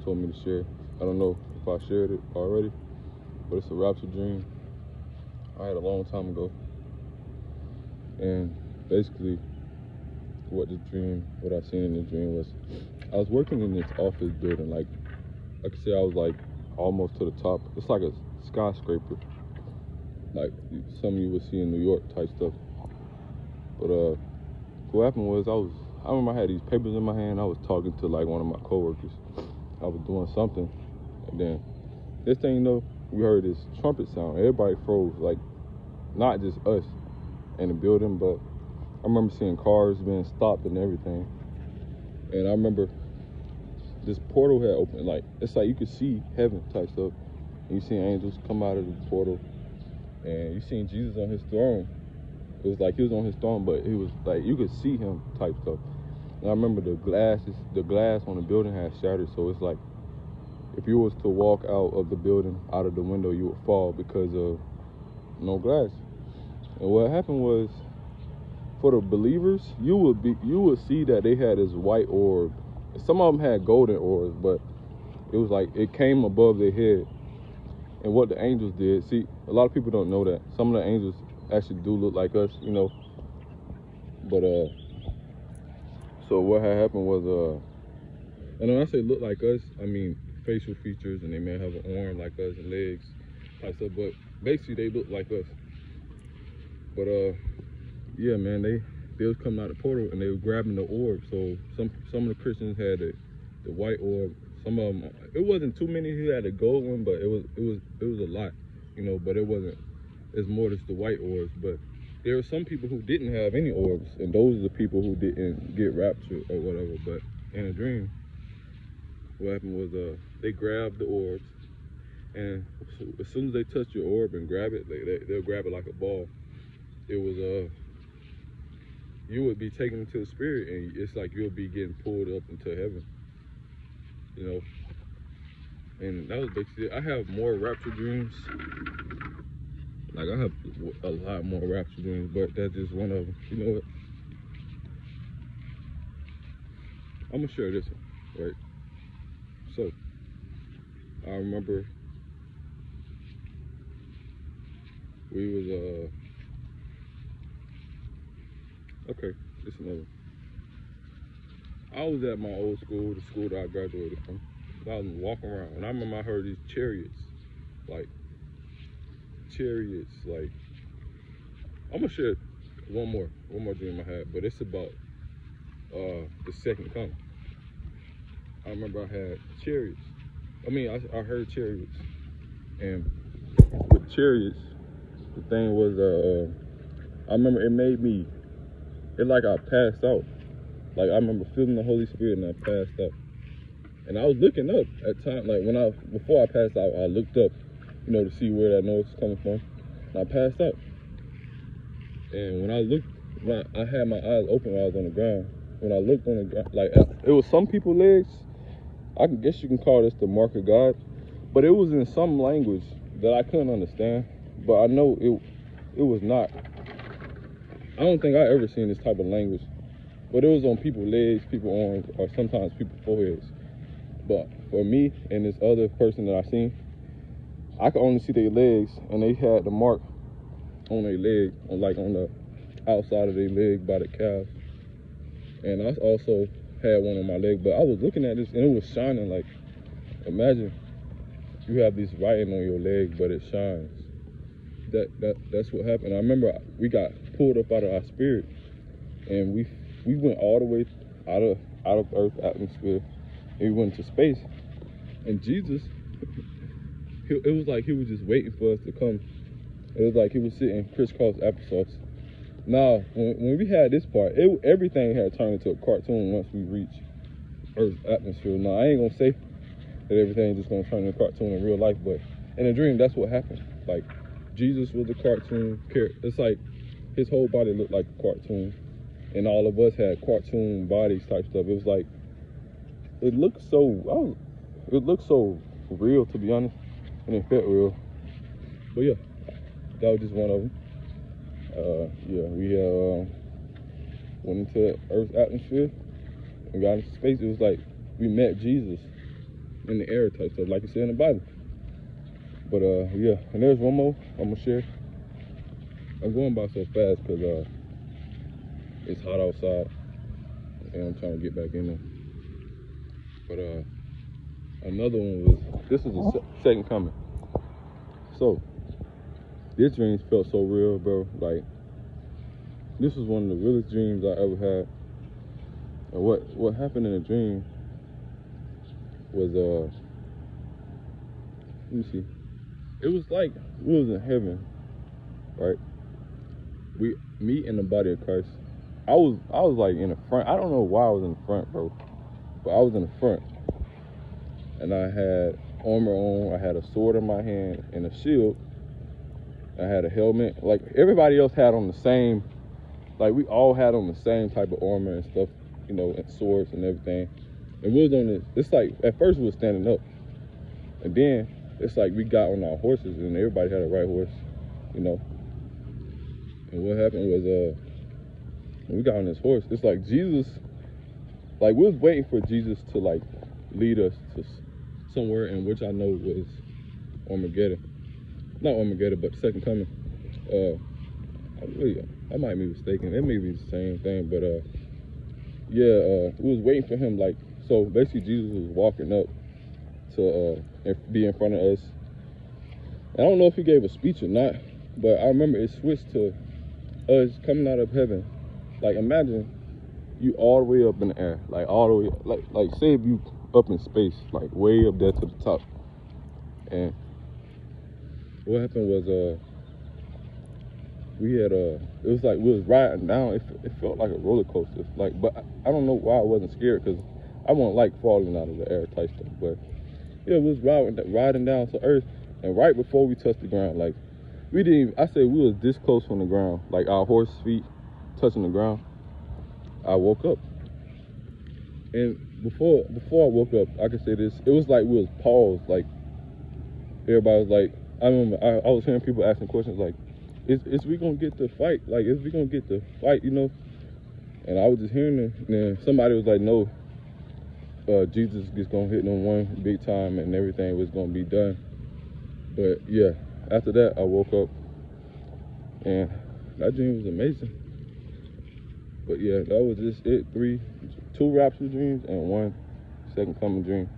told me to share. I don't know if I shared it already, but it's a rapture dream I had a long time ago. And basically, what I seen in the dream was, I was working in this office building. Like I could say I was like almost to the top. It's like a skyscraper, like some you would see in New York type stuff. But what happened was I remember I had these papers in my hand. I was talking to like one of my coworkers. I was doing something, and then this thing you know, we heard this trumpet sound. Everybody froze, like not just us in the building, but I remember seeing cars being stopped and everything. And I remember this portal had opened. Like it's like you could see heaven type stuff. And you see angels come out of the portal, and you seen Jesus on his throne. It was like he was on his throne, but it was like you could see him type stuff. And I remember the glass on the building had shattered, so it's like if you was to walk out of the building, out of the window, you would fall because of no glass. And what happened was, for the believers, you would see that they had this white orb. Some of them had golden orbs, but it was like it came above their head. And what the angels did, see, a lot of people don't know that some of the angels actually do look like us, you know. But so what had happened was, and when I say look like us, I mean facial features, and they may have an arm like us and legs type stuff, but basically they look like us. But yeah, man, they was coming out the portal and they were grabbing the orb. So some of the Christians had the white orb. Some of them, it wasn't too many who had the gold one, but it was a lot, you know. But it wasn't. It's more just the white orbs. But there were some people who didn't have any orbs, and those are the people who didn't get raptured or whatever. But in a dream, what happened was they grabbed the orbs, and as soon as they touch your orb and grab it, they'll grab it like a ball. It was you would be taken into the spirit, and it's like you'll be getting pulled up into heaven, you know. And that was basically it. I have more rapture dreams. Like I have a lot more rapture dreams, but that's just one of them. You know what? I'm gonna share this one, right? So I remember we was okay, this is another one. I was at my old school, the school that I graduated from. I was walking around, and I remember I heard these chariots. I'm gonna share one more dream I had, but it's about the second coming. I remember I had chariots. I heard chariots, and with chariots, the thing was, I remember it like I passed out. Like I remember feeling the Holy Spirit and I passed out. And I was looking up at time, like before I passed out, I looked up, you know, to see where that noise was coming from. And I passed out. And when I had my eyes open while I was on the ground. When I looked on the ground, like it was some people's legs. I guess you can call this the mark of God, but it was in some language that I couldn't understand. But I know it was not. I don't think I ever seen this type of language. But it was on people's legs, people's arms, or sometimes people's foreheads. But for me and this other person that I seen, I could only see their legs, and they had the mark on their leg, like on the outside of their leg by the calf. And I also had one on my leg, but I was looking at this and it was shining. Like, imagine you have this writing on your leg, but it shines. That's what happened. I remember we got pulled up out of our spirit, and we went all the way out of Earth's atmosphere, and we went to space. And Jesus, it was like he was just waiting for us to come. It was like he was sitting crisscross applesauce. Now, when we had this part, everything had turned into a cartoon once we reached Earth's atmosphere. Now, I ain't gonna say that everything's just gonna turn into a cartoon in real life, but in a dream, that's what happened. Like, Jesus was a cartoon character. It's like his whole body looked like a cartoon, and all of us had cartoon bodies type stuff. It was like, it looked so real, to be honest, and it felt real. But yeah, that was just one of them. We went into Earth's atmosphere and got into space. It was like we met Jesus. in the air type stuff, like it said in the Bible. But yeah, and there's one more I'm gonna share. I'm going by so fast because it's hot outside and I'm trying to get back in there. But another one was, this is the second coming. So this dream felt so real, bro. Like, this was one of the realest dreams I ever had. And what happened in the dream was let me see. It was like we was in heaven, right? Me and the body of Christ. I was like in the front. I don't know why I was in the front, bro, but I was in the front, and I had armor on. I had a sword in my hand and a shield. I had a helmet. Like everybody else had on the same. Like we all had on the same type of armor and stuff, you know, and swords and everything. And we was on this. It's like at first we was standing up, and then it's like we got on our horses, and everybody had a right horse, you know. And what happened was when we got on this horse, it's like Jesus, like we was waiting for Jesus to like lead us to somewhere, in which I know was Armageddon. Not Armageddon, but the second coming. I might be mistaken. It may be the same thing, but yeah, we was waiting for him. Like, so basically Jesus was walking up to be in front of us. I don't know if he gave a speech or not, but I remember it switched to us coming out of heaven. Like, imagine you all the way up in the air, like all the way, like say if you up in space, like way up there to the top. And what happened was we had it was like we was riding down. It felt like a roller coaster. Like, but I don't know why I wasn't scared, because I wasn't like falling out of the air type stuff. But yeah, we was riding down to earth, and right before we touched the ground, like we didn't even, I said we was this close from the ground, like our horse feet touching the ground. I woke up, and before I woke up, I could say this: it was like we was paused. Like everybody was like, I remember I was hearing people asking questions like, Is we gonna get the fight? Like, is we gonna get the fight, you know? And I was just hearing it, and then somebody was like, no, Jesus is gonna hit them one big time and everything was gonna be done. But yeah, after that, I woke up, and that dream was amazing. But yeah, that was just it. 2 rapture dreams and 1 second coming dream.